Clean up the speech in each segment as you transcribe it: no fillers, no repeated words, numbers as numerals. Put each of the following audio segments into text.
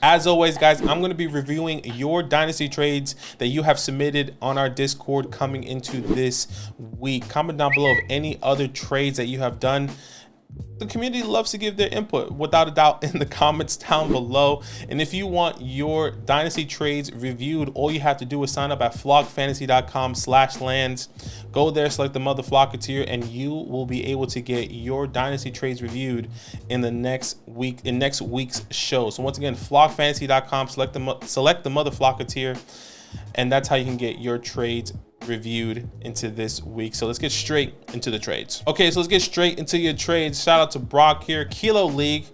As always, guys, I'm going to be reviewing your dynasty trades that you have submitted on our Discord coming into this week. Comment down below of any other trades that you have done. The community loves to give their input, without a doubt, in the comments down below. And if you want your dynasty trades reviewed, all you have to do is sign up at flockfantasy.com/lands. Go there, select the Mother Flocker tier, and you will be able to get your dynasty trades reviewed in the next week's show. So once again, flockfantasy.com, select the Mother Flocker tier, and that's how you can get your trades reviewed into this week. So let's get straight into the trades. Okay, so let's get straight into your trades. Shout out to Brock here, Kilo League.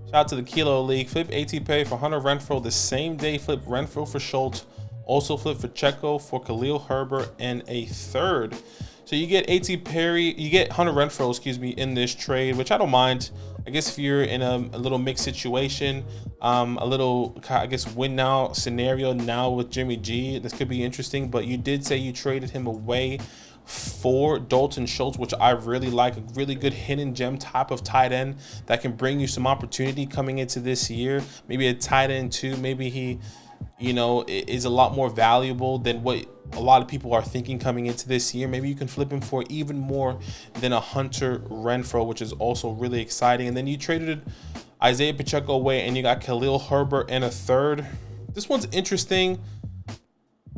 Shout out to the Kilo League. Flip AT-Pay for Hunter Renfrow the same day. Flip Renfrow for Schultz. Also flip for Checo, for Khalil Herbert, and a third. So you get you get Hunter Renfrow, excuse me, in this trade, which I don't mind. I guess if you're in a little mixed situation, a little, I guess, win now scenario now with Jimmy G, this could be interesting. But you did say you traded him away for Dalton Schultz, which I really like. A really good hidden gem type of tight end that can bring you some opportunity coming into this year. Maybe a tight end too. Maybe he, you know, is a lot more valuable than what a lot of people are thinking coming into this year. Maybe you can flip him for even more than a Hunter Renfrow, which is also really exciting. And then you traded Isaiah Pacheco away and you got Khalil Herbert and a third. This one's interesting.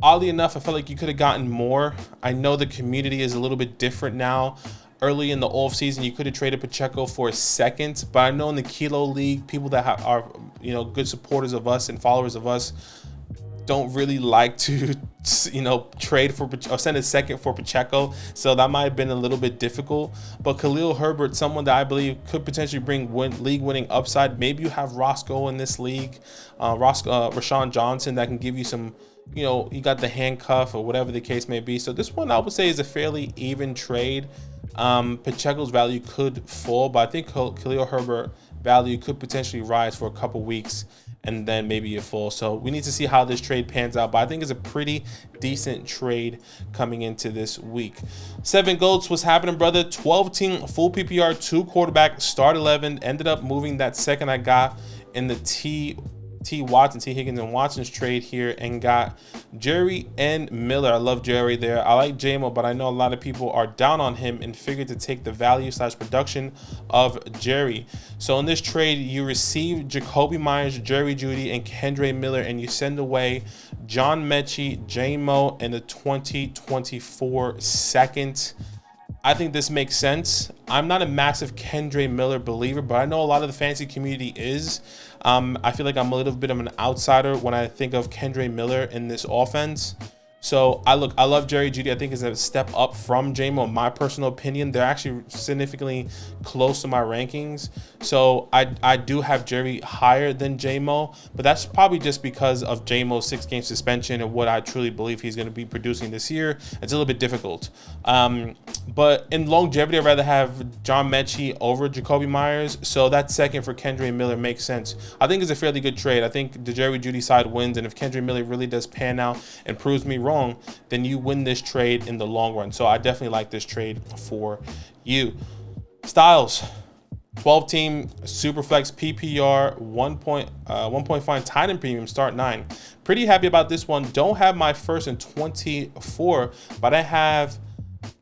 Oddly enough, I felt like you could have gotten more. I know the community is a little bit different now. Early in the off season, you could have traded Pacheco for a second, but I know in the Kilo League, people that are, you know, good supporters of us and followers of us don't really like to, you know, trade for or send a second for Pacheco, so that might have been a little bit difficult. But Khalil Herbert, someone that I believe could potentially bring league-winning upside. Maybe you have Roscoe in this league, Rashawn Johnson, that can give you some, you know, you got the handcuff or whatever the case may be. So this one I would say is a fairly even trade. Pacheco's value could fall, but I think Khalil Herbert value could potentially rise for a couple weeks and then maybe it falls. So we need to see how this trade pans out, but I think it's a pretty decent trade coming into this week. 7 Goats, what's happening, brother? 12 team full PPR, 2 quarterback, start 11. Ended up moving that second I got in the T Higgins and Watson's trade here and got Jerry and Miller. I love Jerry there. I like JMO, but I know a lot of people are down on him and figured to take the value / production of Jerry. So in this trade, you receive Jacoby Myers, Jerry Jeudy, and Kendre Miller, and you send away John Mechie, JMO, and the 2024 second. I think this makes sense. I'm not a massive Kendre Miller believer, but I know a lot of the fantasy community is. I feel like I'm a little bit of an outsider when I think of Kendre Miller in this offense. So I love Jerry Jeudy. I think is a step up from JMO, in my personal opinion. They're actually significantly close to my rankings. So I do have Jerry higher than JMO, but that's probably just because of JMO's 6-game suspension and what I truly believe he's going to be producing this year. It's a little bit difficult. But in longevity, I'd rather have John Mechie over Jacoby Myers. So that second for Kendre Miller makes sense. I think it's a fairly good trade. I think the Jerry Jeudy side wins, and if Kendre Miller really does pan out and proves me wrong, then you win this trade in the long run. So I definitely like this trade for you. Styles, 12 team Superflex PPR 1.5 tight end premium, start 9. Pretty happy about this one. Don't have my first in 24, but I have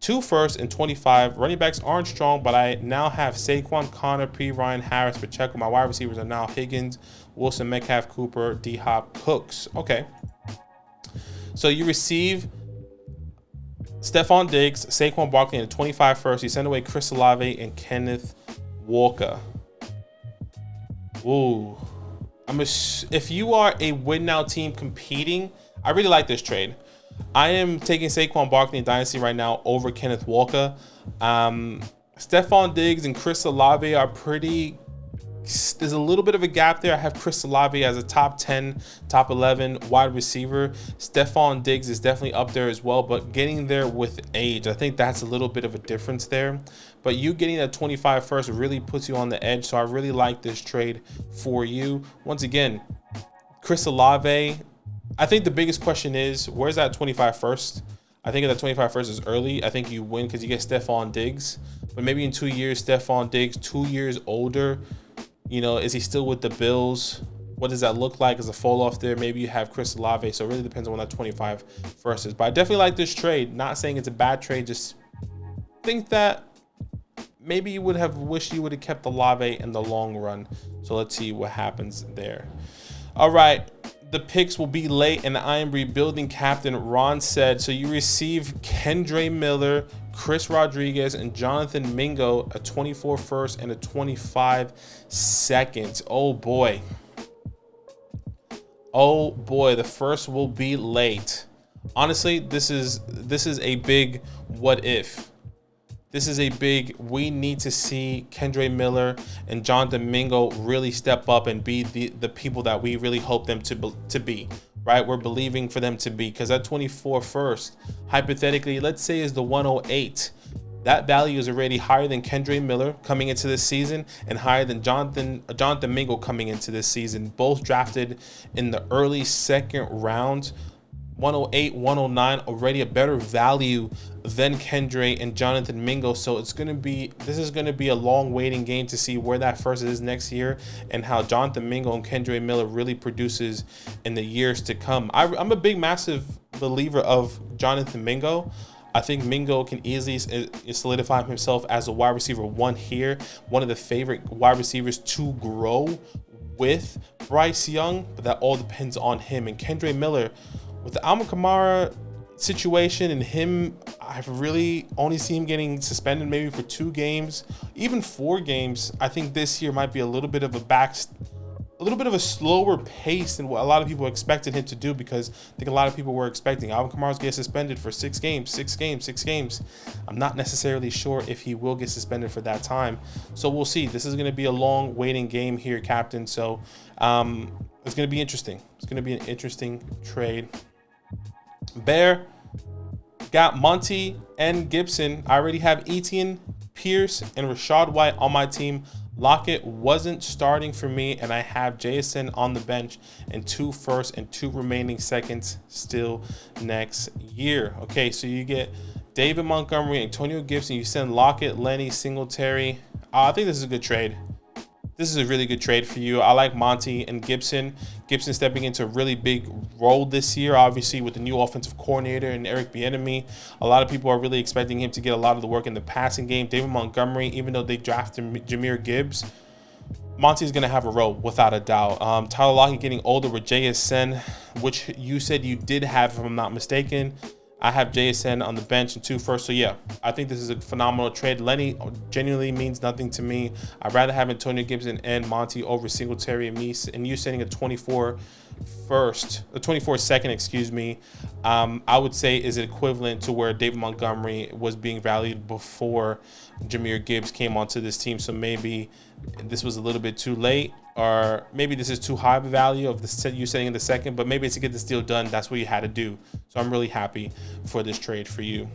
2 firsts in 25. Running backs aren't strong, but I now have Saquon, Connor, P. Ryan, Harris, Pacheco. My wide receivers are now Higgins, Wilson, Metcalf, Cooper, D-Hop, Cooks. Okay. So you receive Stephon Diggs, Saquon Barkley, and a 25 first. You send away Chris Olave and Kenneth Walker. Ooh. If you are a win now team competing, I really like this trade. I am taking Saquon Barkley in Dynasty right now over Kenneth Walker. Stephon Diggs and Chris Olave are pretty. There's a little bit of a gap there. I have Chris Olave as a top 10, top 11 wide receiver. Stephon Diggs is definitely up there as well, but getting there with age, I think that's a little bit of a difference there. But you getting that 25 first really puts you on the edge, so I really like this trade for you. Once again, Chris Olave, I think the biggest question is, where's that 25 first? I think that 25 first is early. I think you win because you get Stephon Diggs. But maybe in 2 years, Stephon Diggs, 2 years older, you know, is he still with the Bills? what does that look like as a fall off there? Maybe you have Chris Olave, so it really depends on what that 25 first is. But I definitely like this trade. Not saying it's a bad trade, just think that maybe you would have wished you would have kept Olave in the long run. So let's see what happens there. All right, the picks will be late, and I am rebuilding, Captain Ron said. So you receive Kendre Miller, Chris Rodriguez, and Jonathan Mingo, a 24 first and a 25 second. Oh boy. Oh boy, the first will be late. Honestly, this is a big what if. This is a big, we need to see Kendre Miller and Jonathan Mingo really step up and be the people that we really hope them to be, right? We're believing for them to be, because that 24 first, hypothetically, let's say is the 108. That value is already higher than Kendre Miller coming into this season and higher than Jonathan Mingo coming into this season. Both drafted in the early second round. 108, 109, already a better value than Kendre and Jonathan Mingo. So this is gonna be a long waiting game to see where that first is next year and how Jonathan Mingo and Kendre Miller really produces in the years to come. I'm a big, massive believer of Jonathan Mingo. I think Mingo can easily solidify himself as a wide receiver 1 here, one of the favorite wide receivers to grow with Bryce Young, but that all depends on him. And Kendre Miller, with the Alvin Kamara situation and him, I've really only seen him getting suspended maybe for 2 games, even 4 games. I think this year might be a little bit of a slower pace than what a lot of people expected him to do, because I think a lot of people were expecting Alvin Kamara to get suspended for 6 games. I'm not necessarily sure if he will get suspended for that time. So we'll see. This is going to be a long waiting game here, Captain. So it's going to be interesting. It's going to be an interesting trade. Bear got Monty and Gibson. I already have Etienne, Pierce, and Rashad White on my team. Lockett wasn't starting for me, and I have JSN on the bench and 2 firsts and 2 remaining seconds still next year. Okay, so you get David Montgomery, Antonio Gibson. You send Lockett, Lenny, Singletary. I think this is a good trade. This is a really good trade for you. I like Monty and Gibson. Gibson stepping into a really big role this year, obviously with the new offensive coordinator and Eric Bieniemy. A lot of people are really expecting him to get a lot of the work in the passing game. David Montgomery, even though they drafted Jahmyr Gibbs, Monty's going to have a role without a doubt. Tyler Lockett getting older with JSN, which you said you did have, if I'm not mistaken. I have JSN on the bench and 2 firsts. So yeah, I think this is a phenomenal trade. Lenny genuinely means nothing to me. I'd rather have Antonio Gibson and Monty over Singletary and me, and you sending a 24 second, excuse me, I would say is equivalent to where David Montgomery was being valued before Jahmyr Gibbs came onto this team. So maybe this was a little bit too late, or maybe this is too high of a value of you setting in the second, but maybe to get this deal done, that's what you had to do. So I'm really happy for this trade for you.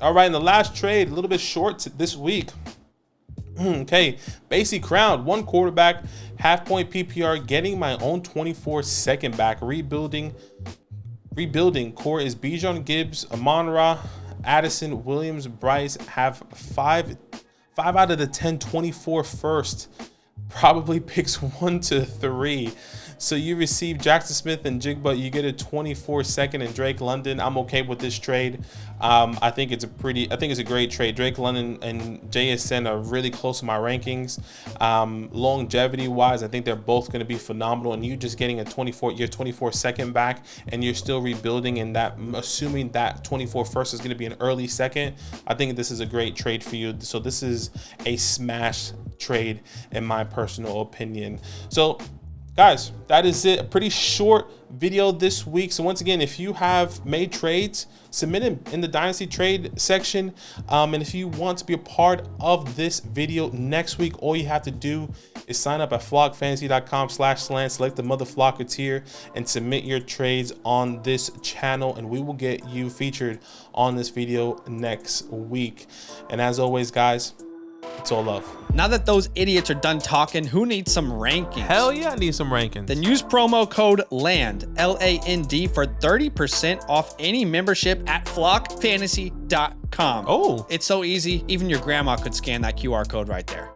All right, and the last trade, a little bit short this week. Okay, Basie Crown, 1 quarterback, half-point PPR, getting my own 24 second back, rebuilding. Core is Bijan, Gibbs, Amon-Ra, Addison, Williams, Bryce. Have 5 out of the 10 24 first. Probably picks 1 to 3. So you receive Jackson Smith and Jigba. You get a 24 second and Drake London. I'm okay with this trade. I think it's a great trade. Drake London and JSN are really close to my rankings. Longevity wise, I think they're both going to be phenomenal. And you just getting your 24 second back, and you're still rebuilding, and that, assuming that 24 first is going to be an early second, I think this is a great trade for you. So this is a smash trade in my personal opinion. So guys, that is it. A pretty short video this week. So once again, if you have made trades, submit them in the Dynasty Trade section. And if you want to be a part of this video next week, all you have to do is sign up at flockfantasy.com/land, select the Mother Flocker tier, and submit your trades on this channel, and we will get you featured on this video next week. And as always, guys, it's all love. Now that those idiots are done talking, who needs some rankings? Hell yeah, I need some rankings. Then use promo code LAND, L-A-N-D, for 30% off any membership at flockfantasy.com. Oh. It's so easy, even your grandma could scan that QR code right there.